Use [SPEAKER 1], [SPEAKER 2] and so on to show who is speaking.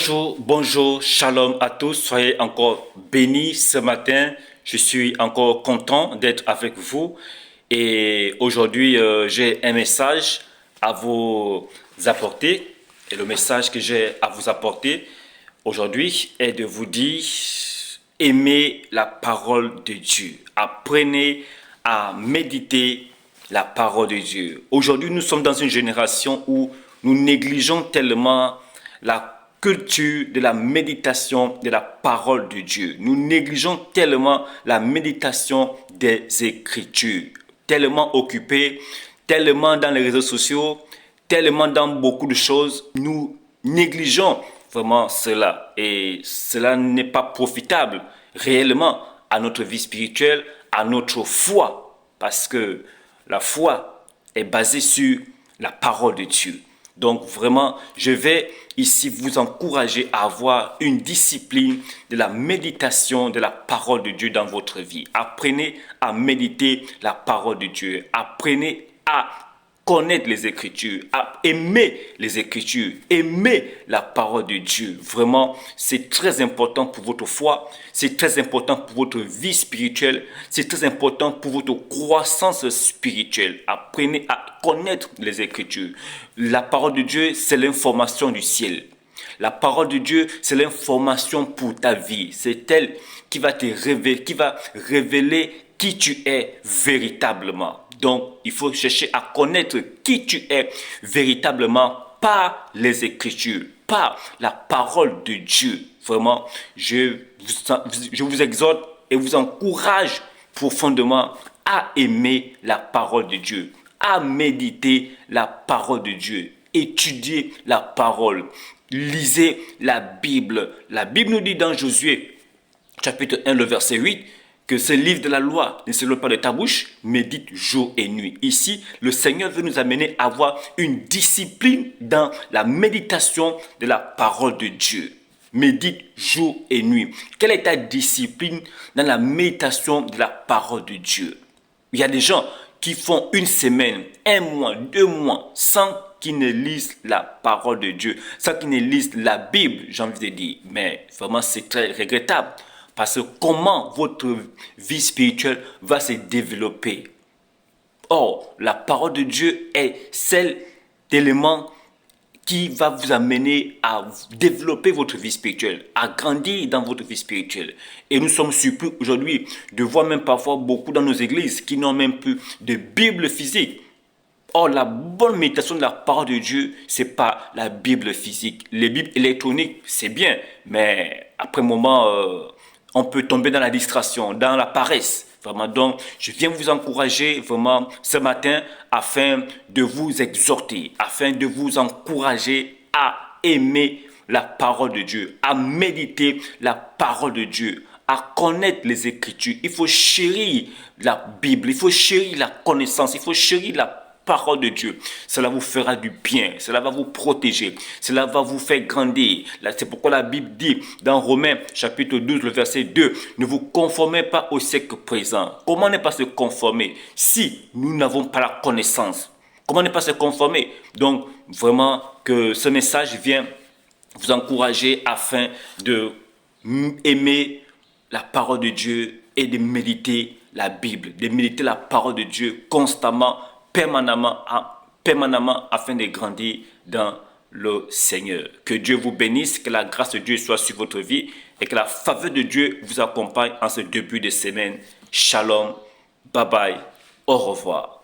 [SPEAKER 1] Bonjour, shalom à tous, soyez encore bénis ce matin. Je suis encore content d'être avec vous et aujourd'hui j'ai un message à vous apporter et le message que j'ai à vous apporter aujourd'hui est de vous dire aimez la parole de Dieu, apprenez à méditer la parole de Dieu. Aujourd'hui nous sommes dans une génération où nous négligeons tellement la culture de la méditation de la parole de Dieu. Nous négligeons tellement la méditation des Écritures, tellement occupés, tellement dans les réseaux sociaux, tellement dans beaucoup de choses, nous négligeons vraiment cela. Et cela n'est pas profitable réellement à notre vie spirituelle, à notre foi, parce que la foi est basée sur la parole de Dieu. Donc vraiment, je vais ici vous encourager à avoir une discipline de la méditation de la parole de Dieu dans votre vie. Apprenez à méditer la parole de Dieu. Apprenez à connaître les Écritures, à aimer les Écritures, aimer la parole de Dieu. Vraiment, c'est très important pour votre foi, c'est très important pour votre vie spirituelle, c'est très important pour votre croissance spirituelle. Apprenez à connaître les Écritures. La parole de Dieu, c'est l'information du ciel. La parole de Dieu, c'est l'information pour ta vie. C'est elle qui va te révéler, qui tu es véritablement. Donc, il faut chercher à connaître qui tu es véritablement par les Écritures, par la parole de Dieu. Vraiment, je vous exhorte et vous encourage profondément à aimer la parole de Dieu, à méditer la parole de Dieu, étudier la parole, lisez la Bible. La Bible nous dit dans Josué, chapitre 1, le verset 8, que ce livre de la loi ne se lève pas de ta bouche, médite jour et nuit. Ici, le Seigneur veut nous amener à avoir une discipline dans la méditation de la parole de Dieu. Médite jour et nuit. Quelle est ta discipline dans la méditation de la parole de Dieu? Il y a des gens qui font une semaine, un mois, 2 mois, sans qu'ils ne lisent la parole de Dieu, sans qu'ils ne lisent la Bible, j'ai envie de dire. Mais vraiment, c'est très regrettable. Parce que comment votre vie spirituelle va se développer? Or, la parole de Dieu est celle d'éléments qui va vous amener à développer votre vie spirituelle, à grandir dans votre vie spirituelle. Et nous sommes surpris aujourd'hui de voir même parfois beaucoup dans nos églises qui n'ont même plus de Bible physique. Or, la bonne méditation de la parole de Dieu, c'est pas la Bible physique. Les Bibles électroniques, c'est bien, mais après un moment, on peut tomber dans la distraction, dans la paresse. Vraiment, donc, je viens vous encourager vraiment ce matin afin de vous exhorter, afin de vous encourager à aimer la parole de Dieu, à méditer la parole de Dieu, à connaître les Écritures. Il faut chérir la Bible, il faut chérir la connaissance, il faut chérir la parole de Dieu. Cela vous fera du bien, cela va vous protéger, cela va vous faire grandir. C'est pourquoi la Bible dit dans Romains chapitre 12, le verset 2, ne vous conformez pas au siècle présent. Comment ne pas se conformer si nous n'avons pas la connaissance? Comment ne pas se conformer? Donc vraiment que ce message vient vous encourager afin de aimer la parole de Dieu et de méditer la Bible, de méditer la parole de Dieu constamment, permanemment afin de grandir dans le Seigneur. Que Dieu vous bénisse, que la grâce de Dieu soit sur votre vie et que la faveur de Dieu vous accompagne en ce début de semaine. Shalom, bye bye, au revoir.